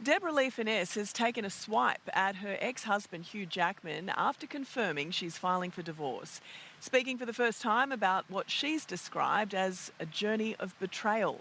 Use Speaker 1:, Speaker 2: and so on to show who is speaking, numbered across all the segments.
Speaker 1: Deborra-Lee Furness has taken a swipe at her ex-husband Hugh Jackman after confirming she's filing for divorce, speaking for the first time about what she's described as a journey of betrayal.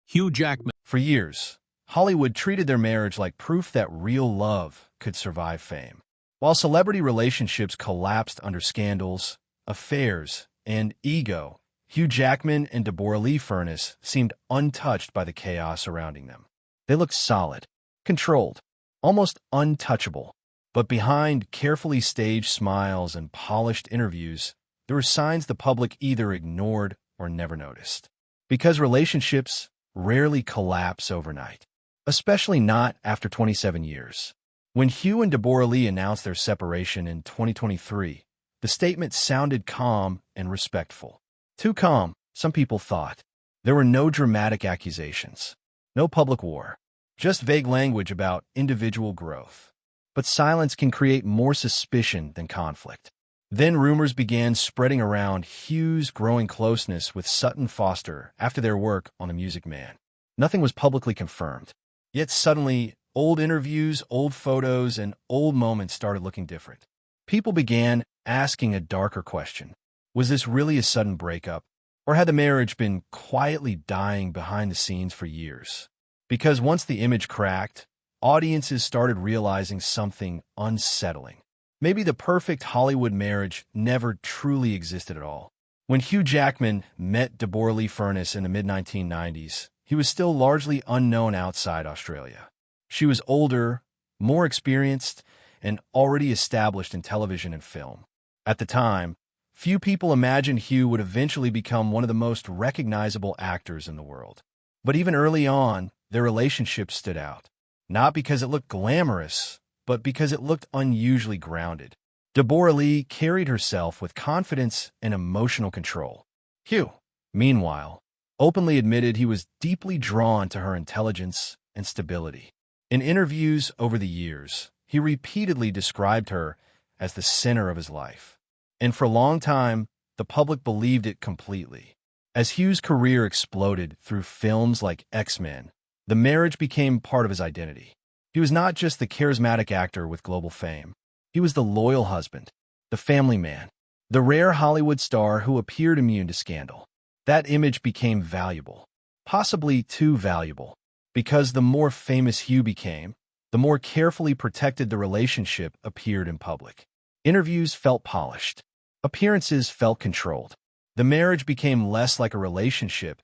Speaker 2: Hugh Jackman.
Speaker 3: For years, Hollywood treated their marriage like proof that real love could survive fame. While celebrity relationships collapsed under scandals, affairs, and ego, Hugh Jackman and Deborra-Lee Furness seemed untouched by the chaos surrounding them. They looked solid, controlled, almost untouchable. But behind carefully staged smiles and polished interviews, there were signs the public either ignored or never noticed. Because relationships rarely collapse overnight, especially not after 27 years. When Hugh and Deborra-Lee announced their separation in 2023, the statement sounded calm and respectful. Too calm, some people thought. There were no dramatic accusations, no public war, just vague language about individual growth. But silence can create more suspicion than conflict. Then rumors began spreading around Hugh's growing closeness with Sutton Foster after their work on The Music Man. Nothing was publicly confirmed. Yet suddenly, old interviews, old photos, and old moments started looking different. People began asking a darker question. Was this really a sudden breakup? Or had the marriage been quietly dying behind the scenes for years? Because once the image cracked, audiences started realizing something unsettling. Maybe the perfect Hollywood marriage never truly existed at all. When Hugh Jackman met Deborra-Lee Furness in the mid-1990s, he was still largely unknown outside Australia. She was older, more experienced, and already established in television and film. At the time, few people imagined Hugh would eventually become one of the most recognizable actors in the world. But even early on, their relationship stood out. Not because it looked glamorous, but because it looked unusually grounded. Deborra-Lee carried herself with confidence and emotional control. Hugh, meanwhile, openly admitted he was deeply drawn to her intelligence and stability. In interviews over the years, he repeatedly described her as the center of his life. And for a long time, the public believed it completely. As Hugh's career exploded through films like X-Men, the marriage became part of his identity. He was not just the charismatic actor with global fame. He was the loyal husband, the family man, the rare Hollywood star who appeared immune to scandal. That image became valuable, possibly too valuable, because the more famous Hugh became, the more carefully protected the relationship appeared in public. Interviews felt polished. Appearances felt controlled. The marriage became less like a relationship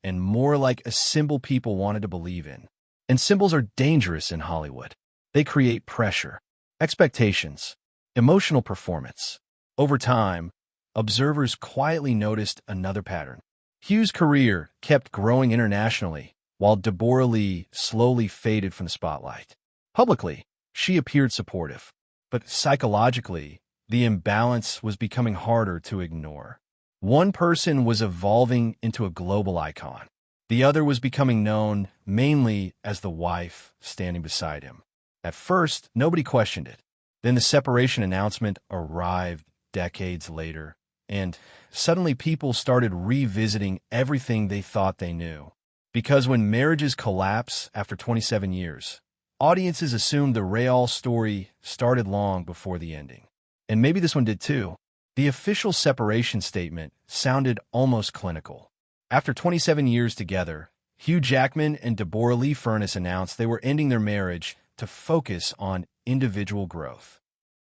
Speaker 3: and more like a symbol people wanted to believe in. And symbols are dangerous in Hollywood. They create pressure, expectations, emotional performance. Over time, observers quietly noticed another pattern. Hugh's career kept growing internationally, while Deborra-Lee slowly faded from the spotlight. Publicly, she appeared supportive, but psychologically, the imbalance was becoming harder to ignore. One person was evolving into a global icon. The other was becoming known mainly as the wife standing beside him. At first, nobody questioned it. Then the separation announcement arrived decades later, and suddenly people started revisiting everything they thought they knew. Because when marriages collapse after 27 years, audiences assumed the real story started long before the ending. And maybe this one did too. The official separation statement sounded almost clinical. After 27 years together, Hugh Jackman and Deborra-Lee Furness announced they were ending their marriage to focus on individual growth.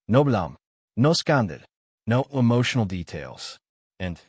Speaker 3: No blame, no scandal, no emotional details. And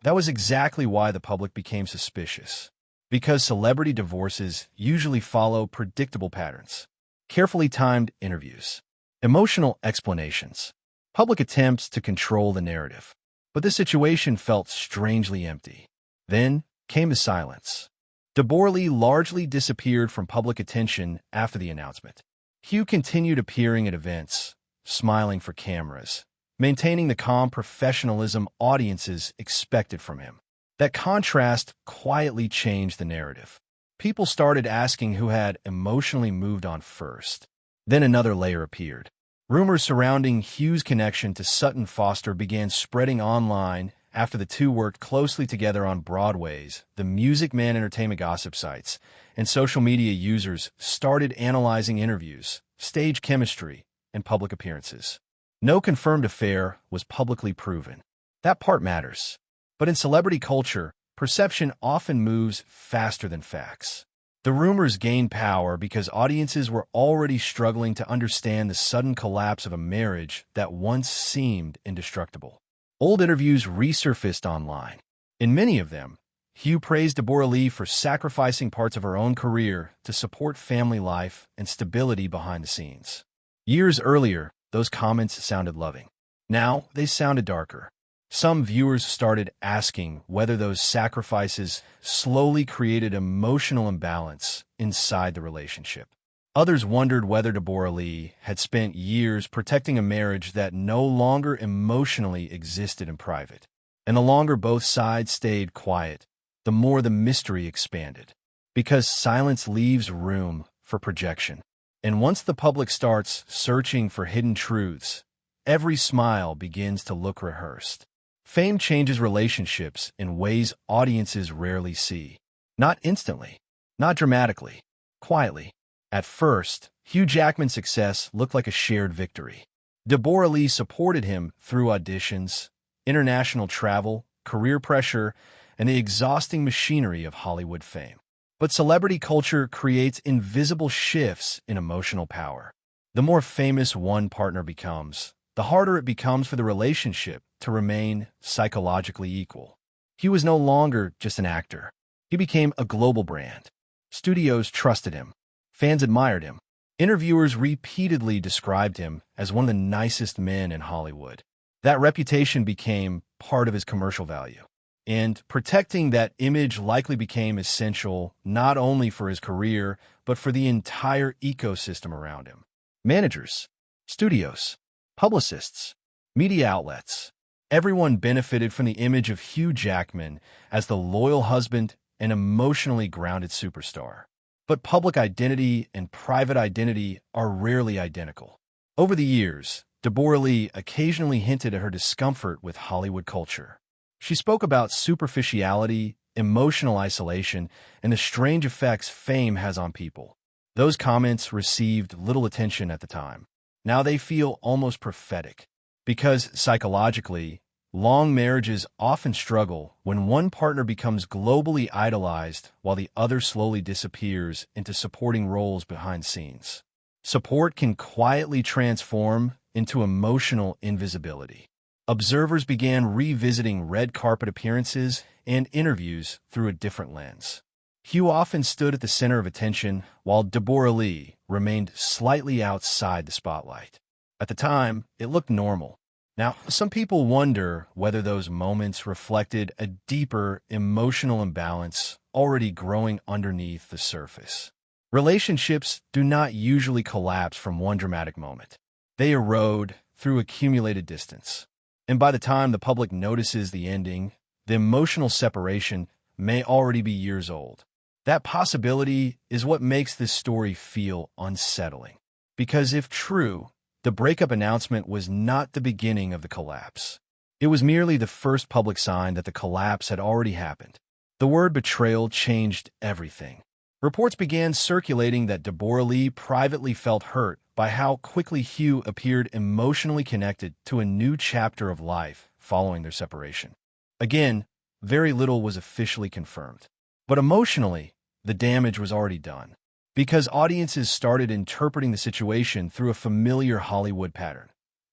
Speaker 3: that was exactly why the public became suspicious. Because celebrity divorces usually follow predictable patterns. Carefully timed interviews, emotional explanations, public attempts to control the narrative. But this situation felt strangely empty. Then came the silence. Deborra-Lee largely disappeared from public attention after the announcement. Hugh continued appearing at events, smiling for cameras, maintaining the calm professionalism audiences expected from him. That contrast quietly changed the narrative. People started asking who had emotionally moved on first. Then another layer appeared. Rumors surrounding Hugh's connection to Sutton Foster began spreading online after the two worked closely together on Broadway's The Music Man entertainment gossip sites and social media users started analyzing interviews, stage chemistry, and public appearances. No confirmed affair was publicly proven. That part matters. But in celebrity culture, perception often moves faster than facts. The rumors gained power because audiences were already struggling to understand the sudden collapse of a marriage that once seemed indestructible. Old interviews resurfaced online. In many of them, Hugh praised Deborra-Lee for sacrificing parts of her own career to support family life and stability behind the scenes. Years earlier, those comments sounded loving. Now, they sounded darker. Some viewers started asking whether those sacrifices slowly created emotional imbalance inside the relationship. Others wondered whether Deborra-Lee had spent years protecting a marriage that no longer emotionally existed in private. And the longer both sides stayed quiet, the more the mystery expanded. Because silence leaves room for projection. And once the public starts searching for hidden truths, every smile begins to look rehearsed. Fame changes relationships in ways audiences rarely see. Not instantly, not dramatically, quietly. At first, Hugh Jackman's success looked like a shared victory. Deborra-Lee supported him through auditions, international travel, career pressure, and the exhausting machinery of Hollywood fame. But celebrity culture creates invisible shifts in emotional power. The more famous one partner becomes, the harder it becomes for the relationship to remain psychologically equal. Hugh was no longer just an actor. He became a global brand. Studios trusted him. Fans admired him. Interviewers repeatedly described him as one of the nicest men in Hollywood. That reputation became part of his commercial value. And protecting that image likely became essential not only for his career, but for the entire ecosystem around him. Managers, studios, publicists, media outlets. Everyone benefited from the image of Hugh Jackman as the loyal husband and emotionally grounded superstar. But public identity and private identity are rarely identical. Over the years, Deborra-Lee occasionally hinted at her discomfort with Hollywood culture. She spoke about superficiality, emotional isolation, and the strange effects fame has on people. Those comments received little attention at the time. Now they feel almost prophetic. Because psychologically, long marriages often struggle when one partner becomes globally idolized while the other slowly disappears into supporting roles behind scenes. Support can quietly transform into emotional invisibility. Observers began revisiting red carpet appearances and interviews through a different lens. Hugh often stood at the center of attention, while Deborra-Lee remained slightly outside the spotlight. At the time, it looked normal. Now, some people wonder whether those moments reflected a deeper emotional imbalance already growing underneath the surface. Relationships do not usually collapse from one dramatic moment. They erode through accumulated distance. And by the time the public notices the ending, the emotional separation may already be years old. That possibility is what makes this story feel unsettling. Because if true, the breakup announcement was not the beginning of the collapse. It was merely the first public sign that the collapse had already happened. The word betrayal changed everything. Reports began circulating that Deborra-Lee privately felt hurt by how quickly Hugh appeared emotionally connected to a new chapter of life following their separation. Again, very little was officially confirmed. But emotionally, the damage was already done. Because audiences started interpreting the situation through a familiar Hollywood pattern.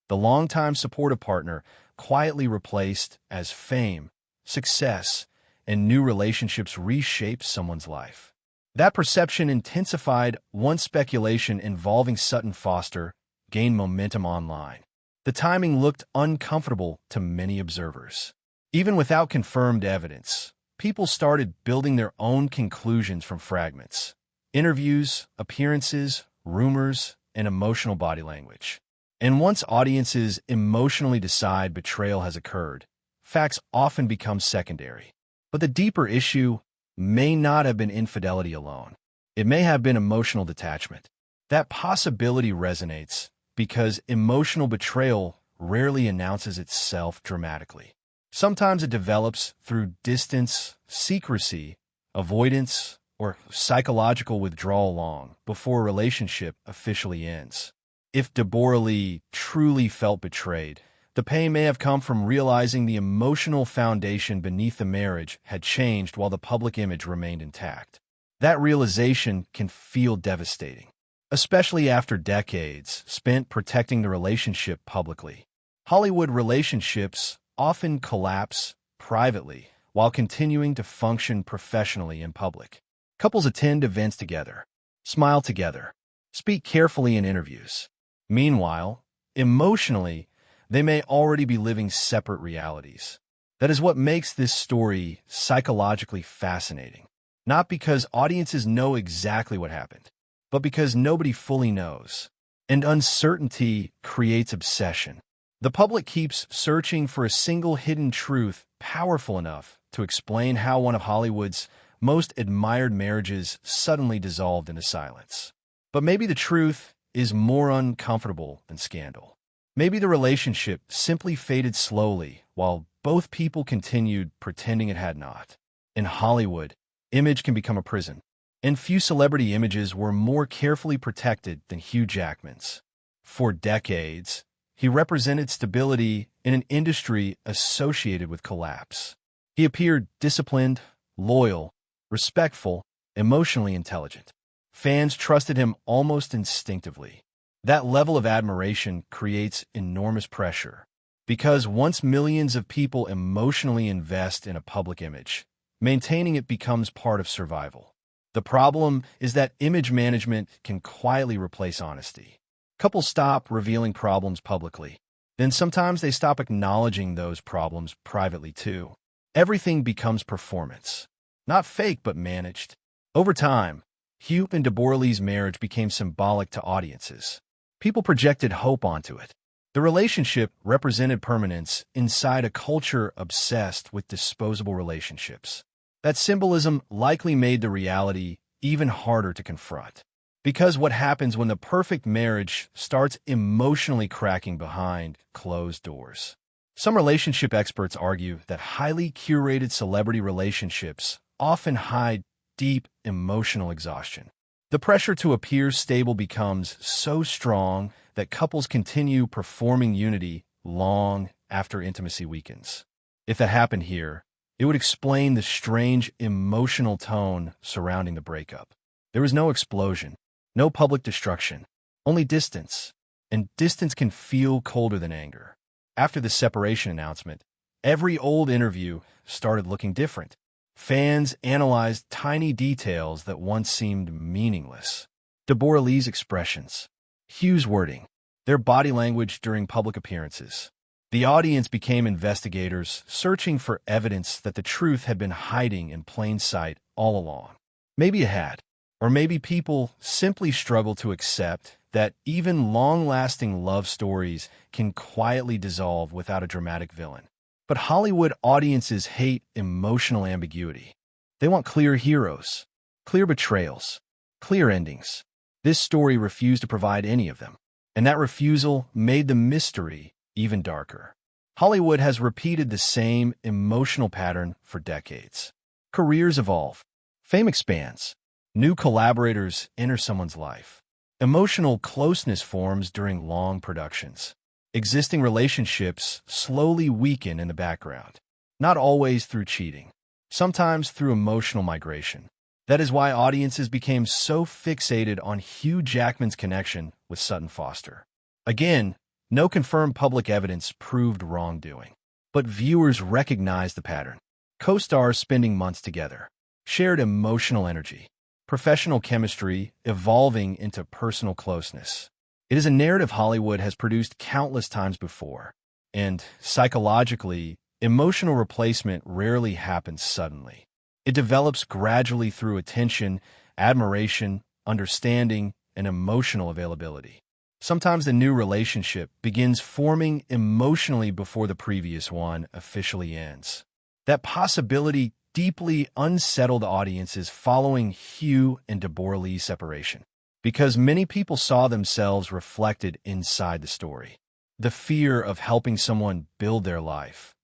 Speaker 3: The longtime supportive partner quietly replaced as fame, success, and new relationships reshape someone's life. That perception intensified once speculation involving Sutton Foster gained momentum online. The timing looked uncomfortable to many observers. Even without confirmed evidence, people started building their own conclusions from fragments. Interviews, appearances, rumors, and emotional body language. And once audiences emotionally decide betrayal has occurred, facts often become secondary. But the deeper issue may not have been infidelity alone. It may have been emotional detachment. That possibility resonates because emotional betrayal rarely announces itself dramatically. Sometimes it develops through distance, secrecy, avoidance, or psychological withdrawal long before a relationship officially ends. If Deborra-Lee truly felt betrayed, the pain may have come from realizing the emotional foundation beneath the marriage had changed while the public image remained intact. That realization can feel devastating, especially after decades spent protecting the relationship publicly. Hollywood relationships often collapse privately while continuing to function professionally in public. Couples attend events together, smile together, speak carefully in interviews. Meanwhile, emotionally, they may already be living separate realities. That is what makes this story psychologically fascinating. Not because audiences know exactly what happened, but because nobody fully knows. And uncertainty creates obsession. The public keeps searching for a single hidden truth powerful enough to explain how one of Hollywood's most admired marriages suddenly dissolved into silence. But maybe the truth is more uncomfortable than scandal. Maybe the relationship simply faded slowly while both people continued pretending it had not. In Hollywood, image can become a prison, and few celebrity images were more carefully protected than Hugh Jackman's. For decades, he represented stability in an industry associated with collapse. He appeared disciplined, loyal, respectful, emotionally intelligent. Fans trusted him almost instinctively. That level of admiration creates enormous pressure, because once millions of people emotionally invest in a public image, maintaining it becomes part of survival. The problem is that image management can quietly replace honesty. Couples stop revealing problems publicly. Then sometimes they stop acknowledging those problems privately too. Everything becomes performance. Not fake, but managed. Over time, Hugh and Deborra-Lee's marriage became symbolic to audiences. People projected hope onto it. The relationship represented permanence inside a culture obsessed with disposable relationships. That symbolism likely made the reality even harder to confront. Because what happens when the perfect marriage starts emotionally cracking behind closed doors? Some relationship experts argue that highly curated celebrity relationships often hide deep emotional exhaustion. The pressure to appear stable becomes so strong that couples continue performing unity long after intimacy weakens. If that happened here, it would explain the strange emotional tone surrounding the breakup. There was no explosion, no public destruction, only distance, and distance can feel colder than anger. After the separation announcement, every old interview started looking different. Fans analyzed tiny details that once seemed meaningless. Deborra-Lee's expressions, Hugh's wording, their body language during public appearances. The audience became investigators, searching for evidence that the truth had been hiding in plain sight all along. Maybe it had, or maybe people simply struggle to accept that even long-lasting love stories can quietly dissolve without a dramatic villain. But Hollywood audiences hate emotional ambiguity. They want clear heroes, clear betrayals, clear endings. This story refused to provide any of them, and that refusal made the mystery even darker. Hollywood has repeated the same emotional pattern for decades. Careers evolve, fame expands, new collaborators enter someone's life. Emotional closeness forms during long productions. Existing relationships slowly weaken in the background, not always through cheating, sometimes through emotional migration. That is why audiences became so fixated on Hugh Jackman's connection with Sutton Foster. Again, no confirmed public evidence proved wrongdoing, but viewers recognized the pattern. Co-stars spending months together, shared emotional energy, professional chemistry evolving into personal closeness. It is a narrative Hollywood has produced countless times before, and psychologically, emotional replacement rarely happens suddenly. It develops gradually through attention, admiration, understanding, and emotional availability. Sometimes the new relationship begins forming emotionally before the previous one officially ends. That possibility deeply unsettled audiences following Hugh and Deborra-Lee's separation, because many people saw themselves reflected inside the story. The fear of helping someone build their life,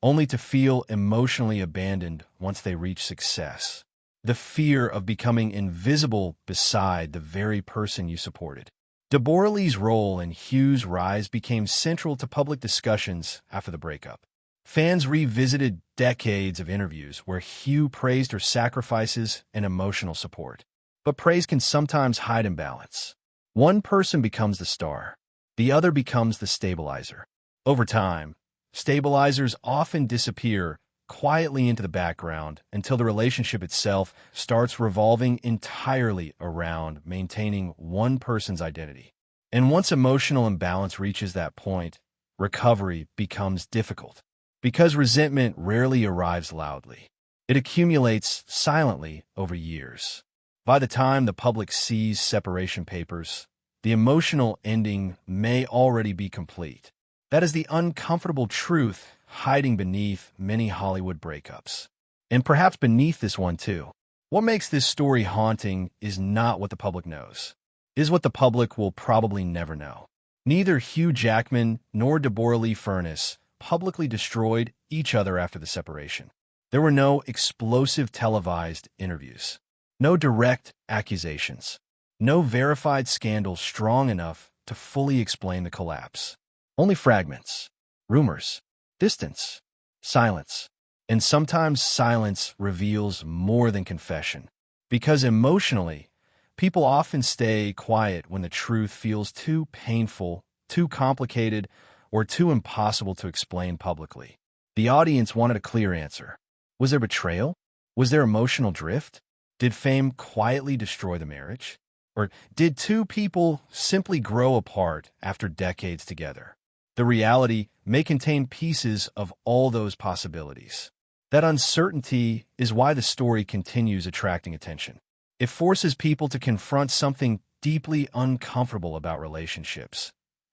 Speaker 3: only to feel emotionally abandoned once they reach success. the fear of becoming invisible beside the very person you supported. Deborra-Lee's role in Hugh's rise became central to public discussions after the breakup. Fans revisited decades of interviews where Hugh praised her sacrifices and emotional support. But praise can sometimes hide imbalance. One person becomes the star, the other becomes the stabilizer. Over time, stabilizers often disappear quietly into the background until the relationship itself starts revolving entirely around maintaining one person's identity. And once emotional imbalance reaches that point, recovery becomes difficult. Because resentment rarely arrives loudly. It accumulates silently over years. By the time the public sees separation papers, the emotional ending may already be complete. That is the uncomfortable truth hiding beneath many Hollywood breakups. And perhaps beneath this one too. What makes this story haunting is not what the public knows. It is what the public will probably never know. Neither Hugh Jackman nor Deborra-Lee Furness publicly destroyed each other after the separation. There were no explosive televised interviews, no direct accusations, no verified scandals strong enough to fully explain the collapse. Only fragments, rumors, distance, silence. And sometimes silence reveals more than confession. Because emotionally, people often stay quiet when the truth feels too painful, too complicated, or too impossible to explain publicly. The audience wanted a clear answer. Was there betrayal? Was there emotional drift? Did fame quietly destroy the marriage? Or did two people simply grow apart after decades together? The reality may contain pieces of all those possibilities. That uncertainty is why the story continues attracting attention. It forces people to confront something deeply uncomfortable about relationships.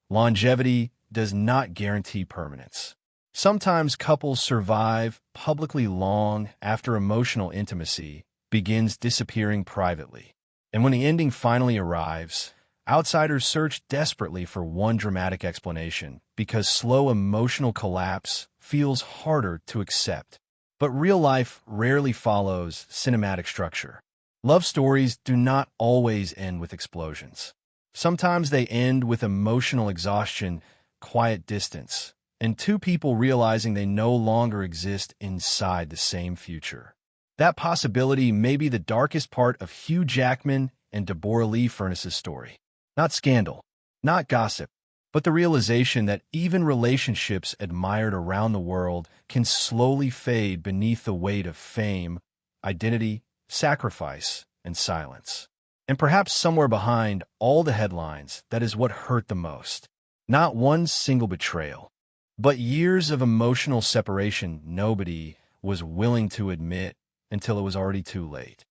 Speaker 3: Longevity does not guarantee permanence. Sometimes couples survive publicly long after emotional intimacy begins disappearing privately. And when the ending finally arrives, outsiders search desperately for one dramatic explanation because slow emotional collapse feels harder to accept. But real life rarely follows cinematic structure. Love stories do not always end with explosions. Sometimes they end with emotional exhaustion, quiet distance, and two people realizing they no longer exist inside the same future. That possibility may be the darkest part of Hugh Jackman and Deborra-Lee Furness's story. Not scandal, not gossip, but the realization that even relationships admired around the world can slowly fade beneath the weight of fame, identity, sacrifice, and silence. And perhaps somewhere behind all the headlines, that is what hurt the most. Not one single betrayal, but years of emotional separation nobody was willing to admit until it was already too late.